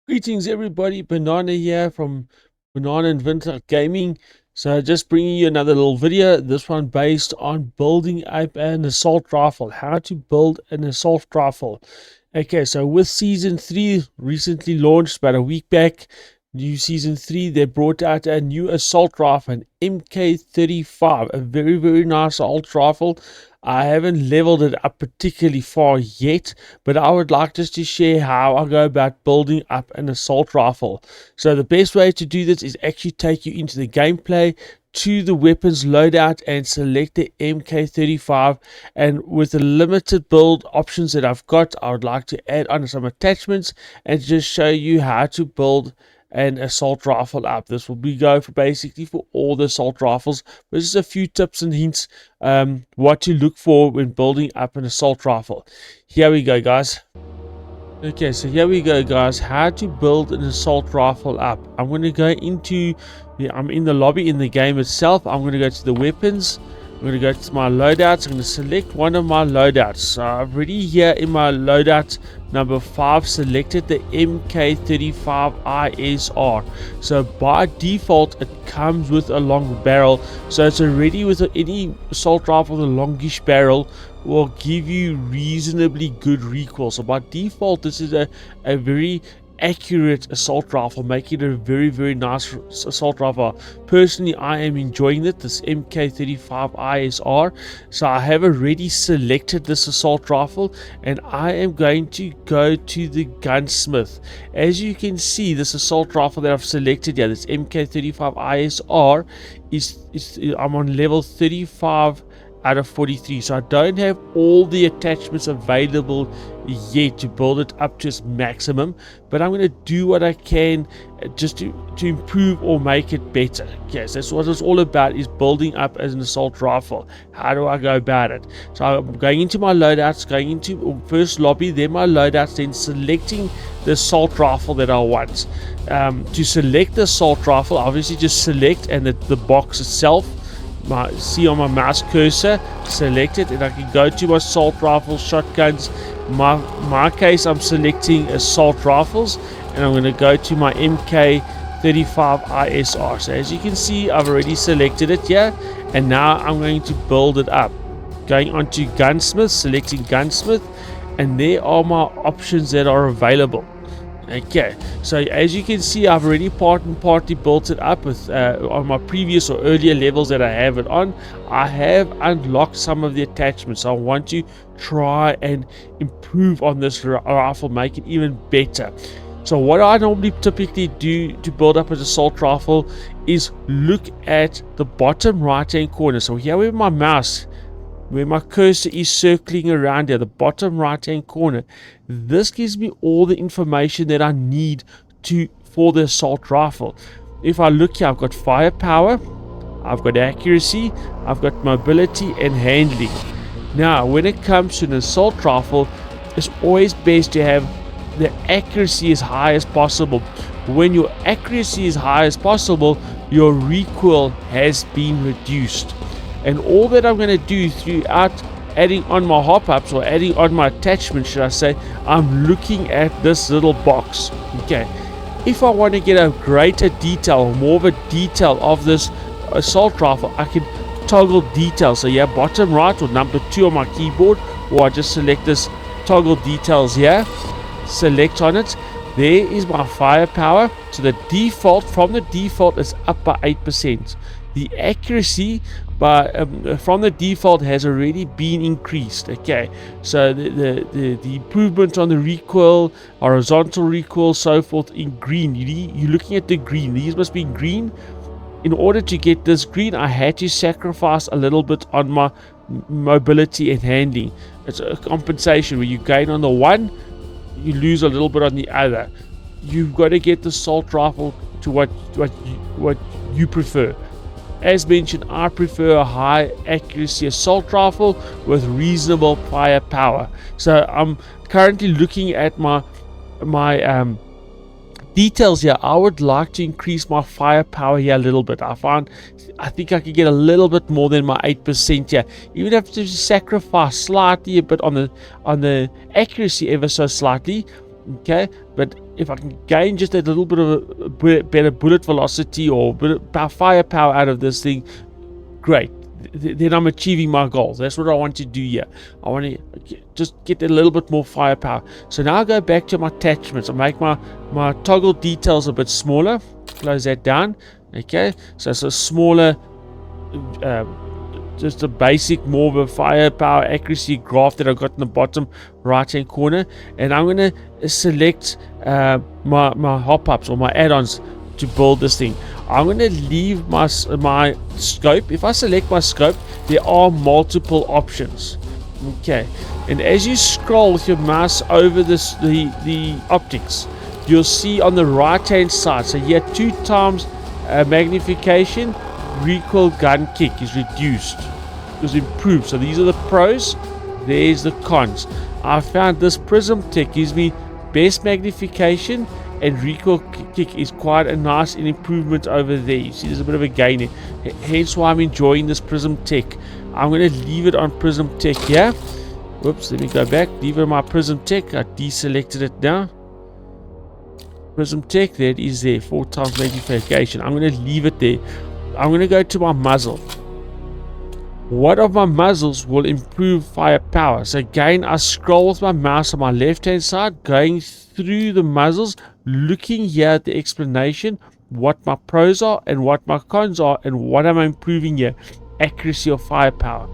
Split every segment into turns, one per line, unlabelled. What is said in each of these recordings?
Greetings everybody, Banana here from Banana and Winter Gaming. So just bringing you another little video, this one based on building up an assault rifle, how to build an assault rifle. Okay, so with season 3 recently launched about a week back, new season 3, they brought out a new assault rifle, an MK35, a very nice assault rifle. I haven't leveled it up particularly far yet, but I would like just to share how I go about building up an assault rifle. So the best way to do this is actually take you into the gameplay, to the weapons loadout, and select the MK35. And with the limited build options that I've got, I would like to add on some attachments and just show you how to build an assault rifle up. This will be go for basically for all the assault rifles, but just a few tips and hints what to look for when building up an assault rifle. Here we go, guys. Okay, so here we go, guys, how to build an assault rifle up. I'm going to go into I'm in the lobby in the game itself. I'm going to go to the weapons. I'm going to go to my loadouts. I'm going to select one of my loadouts. So I've already here in my loadout number 5 selected the MK35 ISR. So by default it comes with a long barrel, so it's already with any assault rifle with a longish barrel will give you reasonably good recoil. So by default this is a very accurate assault rifle, making it a very nice assault rifle. Personally, I am enjoying it, this MK35 ISR. So I have already selected this assault rifle and I am going to go to the gunsmith. As you can see, this assault rifle that I've selected here, this MK35 ISR, I'm on level 35 out of 43, so I don't have all the attachments available yet to build it up to its maximum, but I'm going to do what I can just to improve or make it better. Okay, so that's what it's all about, is building up as an assault rifle. How do I go about it? So I'm going into my loadouts, going into first lobby, then my loadouts, then selecting the assault rifle that I want. To select the assault rifle, obviously just select, and the box itself, see on my mouse cursor, select it, and I can go to my assault rifles, shotguns. My case, I'm selecting assault rifles, and I'm going to go to my MK35 ISR. So as you can see, I've already selected it here, and now I'm going to build it up. Going on to gunsmith, selecting gunsmith, and there are my options that are available. Okay, so as you can see, I've already partly built it up with on my previous or earlier levels that I have it on. I have unlocked some of the attachments. I want to try and improve on this rifle, make it even better. So what I normally typically do to build up an assault rifle is look at the bottom right hand corner. So here with my mouse, where my cursor is circling around here, the bottom right hand corner, this gives me all the information that I need for the assault rifle. If I look here, I've got firepower, I've got accuracy, I've got mobility and handling. Now when it comes to an assault rifle, it's always best to have the accuracy as high as possible. When your accuracy is high as possible, your recoil has been reduced. And all that I'm going to do throughout adding on my hop-ups, or adding on my attachment, should I say, I'm looking at this little box. Okay, if I want to get a greater detail, or more of a detail of this assault rifle, I can toggle details. So yeah, bottom right or number 2 on my keyboard, or I just select this toggle details here, select on it. There is my firepower. So the default, from the default, is up by 8%. The accuracy from the default has already been increased. Okay, so the improvement on the recoil, horizontal recoil, so forth, in green. You're looking at the green. These must be green. In order to get this green, I had to sacrifice a little bit on my mobility and handling. It's a compensation where you gain on the one, you lose a little bit on the other. You've got to get the assault rifle to what you prefer. As mentioned, I prefer a high accuracy assault rifle with reasonable firepower. So I'm currently looking at my details here. I would like to increase my firepower here a little bit. I think I could get a little bit more than my 8% here. Even if to sacrifice slightly a bit on the accuracy, ever so slightly. Okay, but if I can gain just a little bit of a better bullet velocity or firepower out of this thing, great. Then I'm achieving my goals. That's what I want to do here. I want to just get a little bit more firepower. So now I go back to my attachments. I make my toggle details a bit smaller. Close that down. Okay, so it's a smaller, just a basic, more of a firepower accuracy graph that I've got in the bottom right hand corner. And I'm going to select my hop-ups or my add-ons to build this thing. I'm going to leave my scope. If I select my scope, there are multiple options. Okay, and as you scroll with your mouse over the optics, you'll see on the right hand side, so here 2 times magnification, recoil gun kick is reduced, is improved. So these are the pros, there's the cons. I found this prism tech gives me best magnification, and recoil kick is quite a nice improvement over there. You see there's a bit of a gain there, hence why I'm enjoying this prism tech. I'm going to leave it on prism tech here. Whoops, let me go back. Leave it on my prism tech. I deselected it now. Prism tech, there it is there, 4 times magnification. I'm going to leave it there. I'm going to go to my muzzle. What of my muzzles will improve firepower? So again, I scroll with my mouse on my left hand side, going through the muzzles, looking here at the explanation, what my pros are and what my cons are, and what am I improving here, accuracy or firepower.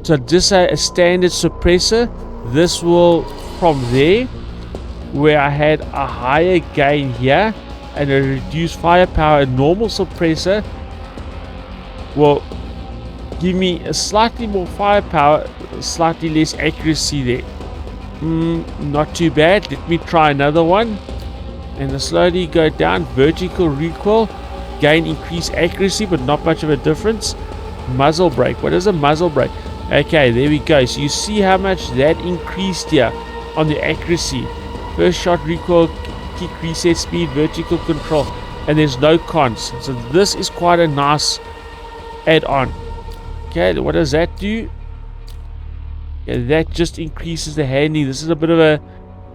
So just say a standard suppressor, this will, from there where I had a higher gain here and a reduced firepower, a normal suppressor will give me a slightly more firepower, slightly less accuracy there. Not too bad. Let me try another one, and slowly go down. Vertical recoil, gain increased accuracy, but not much of a difference. Muzzle brake, what is a muzzle brake? Okay, there we go. So you see how much that increased here on the accuracy. First shot recoil, kick reset speed, vertical control, and there's no cons. So this is quite a nice add-on. Okay, what does that do? Yeah, that just increases the handling. This is a bit of a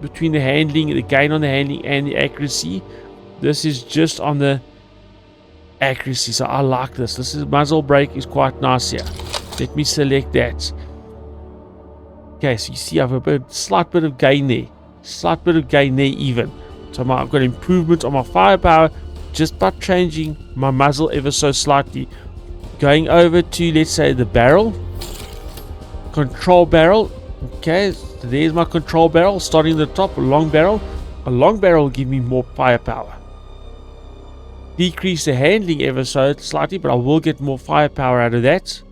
between the handling, the gain on the handling and the accuracy. This is just on the accuracy, so I like this. This is muzzle brake is quite nice here. Let me select that. Okay, so you see I have a slight bit of gain there. Slight bit of gain there even. So I've got improvement on my firepower just by changing my muzzle ever so slightly. Going over to, let's say, the barrel, control barrel. Okay, so there's my control barrel, starting at the top, a long barrel. A long barrel will give me more firepower. Decrease the handling ever so slightly, but I will get more firepower out of that.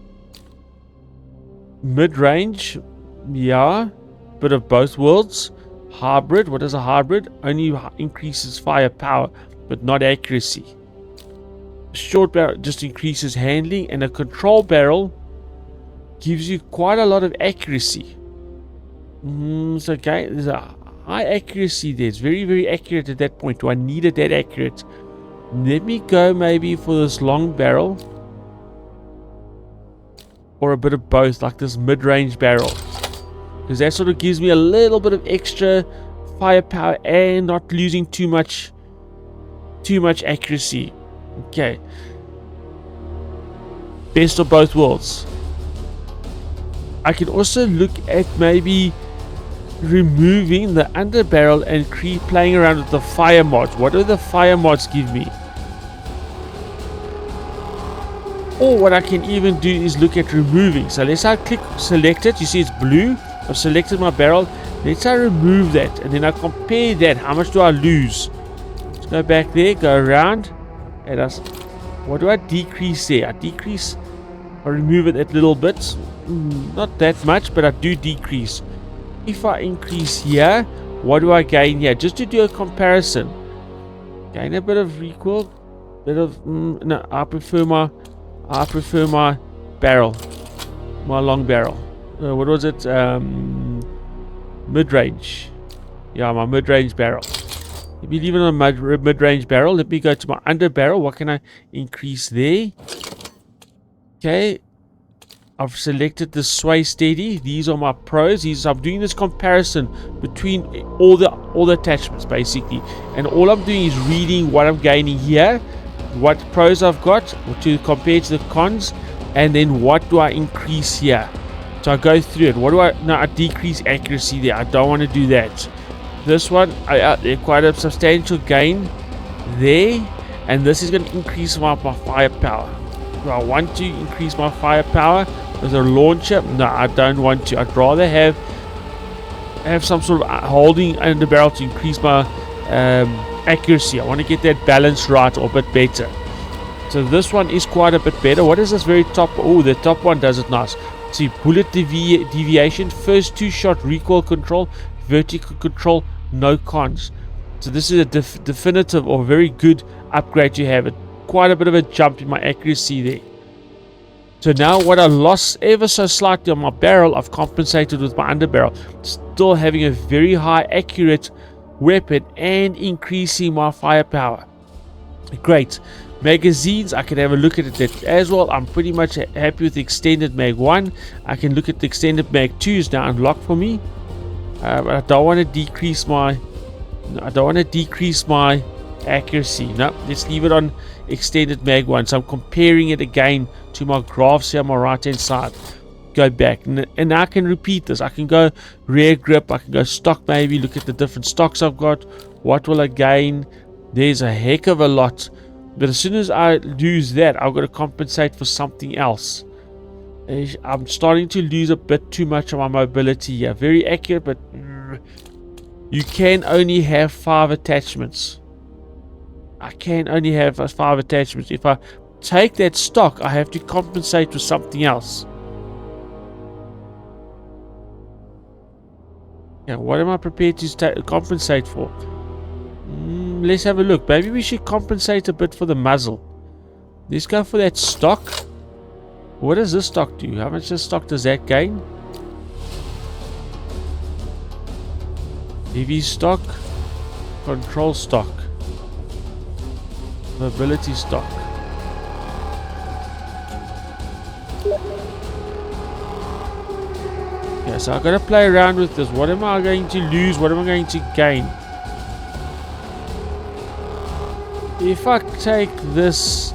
Mid-range, yeah, bit of both worlds. Hybrid, what is a hybrid? Only increases firepower, but not accuracy. Short barrel just increases handling, and a control barrel gives you quite a lot of accuracy. So okay, there's a high accuracy there. It's very, very accurate at that point. Do I need it that accurate? Let me go maybe for this long barrel, or a bit of both, like this mid-range barrel, because that sort of gives me a little bit of extra firepower and not losing too much accuracy. Okay, best of both worlds. I can also look at maybe removing the underbarrel and playing around with the fire mods. What do the fire mods give me? Or what I can even do is look at removing. So let's say I click select it. You see it's blue. I've selected my barrel. Let's say I remove that, and then I compare that. How much do I lose? Let's go back there, go around, and what do I decrease there? I remove it a little bit, not that much, but I do decrease. If I increase here, what do I gain here? Just to do a comparison, gain a bit of recoil, bit of no, I prefer my barrel, my long barrel. What was it? Mid-range. Yeah, my mid-range barrel. Let me leave it on my mid-range barrel. Let me go to my under barrel. What can I increase there? Okay. I've selected the sway steady. These are my pros. I'm doing this comparison between all the attachments basically, and all I'm doing is reading what I'm gaining here, what pros I've got to compare to the cons, and then what do I increase here. So I go through it. What do I no? I decrease accuracy there. I don't want to do that. This one, I quite a substantial gain there, and this is going to increase my firepower. Do I want to increase my firepower with a launcher? No, I don't want to. I'd rather have some sort of holding under the barrel to increase my accuracy. I want to get that balance right or a bit better. So this one is quite a bit better. What is this very top? Oh, the top one does it nice. See, bullet deviation, first 2-shot recoil control, vertical control, no cons. So this is a definitive or very good upgrade to have. It quite a bit of a jump in my accuracy there. So now what I lost ever so slightly on my barrel, I've compensated with my underbarrel, still having a very high accurate weapon and increasing my firepower. Great. Magazines, I can have a look at it as well. I'm pretty much happy with the extended mag 1. I can look at the extended mag 2 is now unlocked for me, but I don't want to decrease my accuracy. No, let's leave it on extended mag 1. So I'm comparing it again to my graphs here on my right hand side. Go back, and now I can repeat this. I can go rear grip, I can go stock, maybe look at the different stocks I've got. What will I gain? There's a heck of a lot, but as soon as I lose that, I've got to compensate for something else. I'm starting to lose a bit too much of my mobility here. Very accurate, but you can only have 5 attachments. I can only have 5 attachments. If I take that stock, I have to compensate with something else. Yeah, what am I prepared to compensate for? Let's have a look. Maybe we should compensate a bit for the muzzle. Let's go for that stock. What does this stock do? How much stock does that gain? Heavy stock, control stock, mobility stock. Yeah, so I've got to play around with this. What am I going to lose? What am I going to gain? If I take this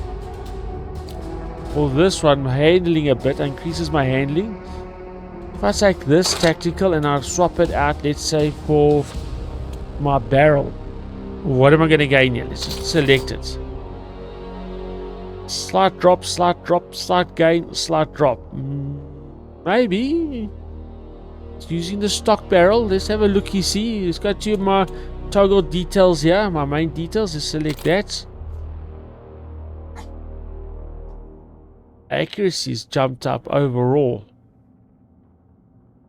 or this one, handling a bit, increases my handling. If I take this tactical and I swap it out, let's say for my barrel, what am I going to gain here? Let's just select it. Slight drop, slight drop, slight gain, slight drop. Maybe it's using the stock barrel. Let's have a look. You see, let's go to my toggle details here, my main details. Just select that. Accuracy's jumped up overall.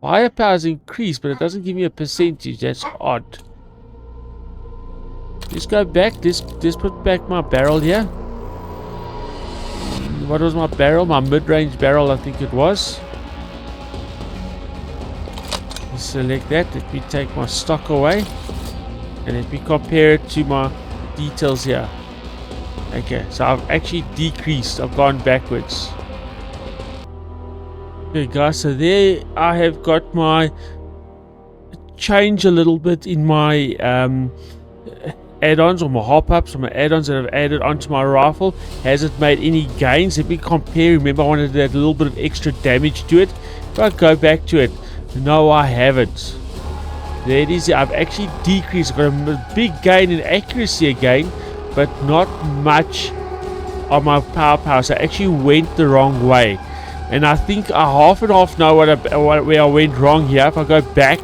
Firepower's increased, but it doesn't give me a percentage. That's odd. Let's go back. Let's put back my barrel here. What was my barrel? My mid-range barrel, I think it was. Let's select that. Let me take my stock away, and let me compare it to my details here. Okay, so I've actually decreased. I've gone backwards. Okay guys, so there I have got my change a little bit in my add-ons or my hop-ups or my add-ons that I've added onto my rifle. Has it made any gains? Let me compare. Remember, I wanted that little bit of extra damage to it. If I go back to it, no, I haven't. There it is. I've actually decreased. I've got a big gain in accuracy again, but not much on my power. So I actually went the wrong way, and I think I half and half know where I went wrong here. If I go back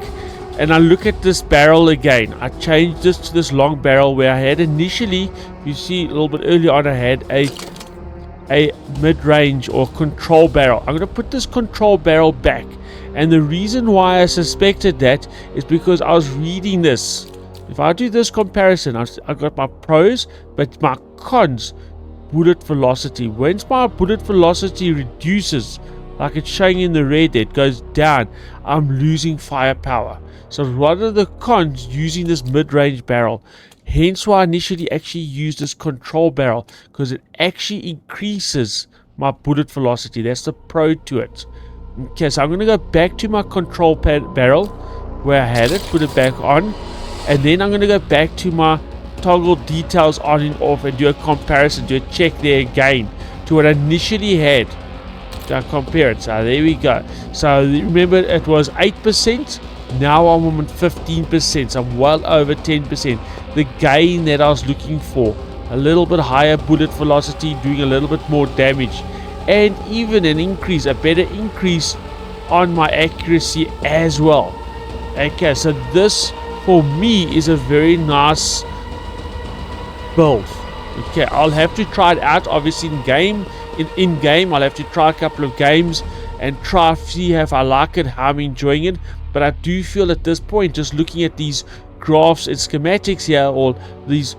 and I look at this barrel again, I changed this to this long barrel where I had initially, you see a little bit earlier on, I had a mid-range or control barrel. I'm going to put this control barrel back, and the reason why I suspected that is because I was reading this. If I do this comparison, I've got my pros, but my cons, bullet velocity. Once my bullet velocity reduces, like it's showing in the red, it goes down, I'm losing firepower. So what are the cons using this mid-range barrel? Hence why I initially actually used this control barrel, because it actually increases my bullet velocity. That's the pro to it. Okay, so I'm going to go back to my control pad barrel where I had it, put it back on, and then I'm going to go back to my toggle details on and off and do a comparison, do a check there again to what I initially had. So compare it. So there we go. So remember, it was 8%. Now I'm on 15%. So I'm well over 10%. The gain that I was looking for. A little bit higher bullet velocity, doing a little bit more damage. And even an increase, a better increase on my accuracy as well. Okay, so this for me is a very nice build. Okay, I'll have to try it out obviously in game. In game, I'll have to try a couple of games and try see if I like it, how I'm enjoying it. But I do feel at this point, just looking at these graphs and schematics here, or these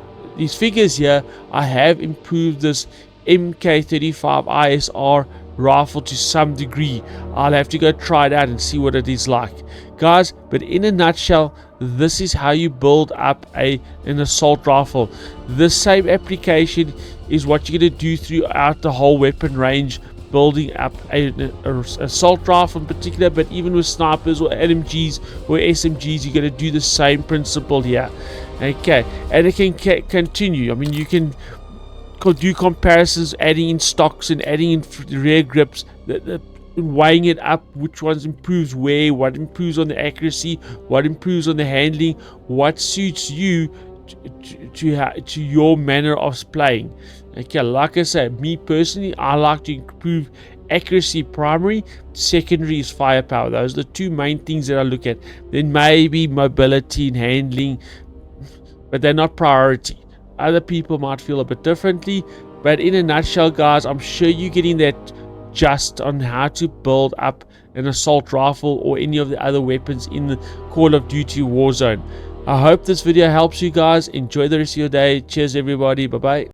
figures here, I have improved this MK35 ISR rifle to some degree. I'll have to go try it out and see what it is like, guys. But in a nutshell, this is how you build up an assault rifle. This same application is what you're going to do throughout the whole weapon range, building up an assault rifle in particular, but even with snipers or LMGs or SMGs, you're going to do the same principle here. Okay, and it can continue. I mean, you can do comparisons, adding in stocks and adding in rear grips, weighing it up, which ones improves where, what improves on the accuracy, what improves on the handling, what suits you to your manner of playing. Okay, like I said, me personally, I like to improve accuracy primary, secondary is firepower. Those are the two main things that I look at. Then maybe mobility and handling, but they're not priority. Other people might feel a bit differently, but in a nutshell, guys, I'm sure you're getting that just on how to build up an assault rifle or any of the other weapons in the Call of Duty Warzone. I hope this video helps you guys. Enjoy the rest of your day. Cheers, everybody. Bye bye.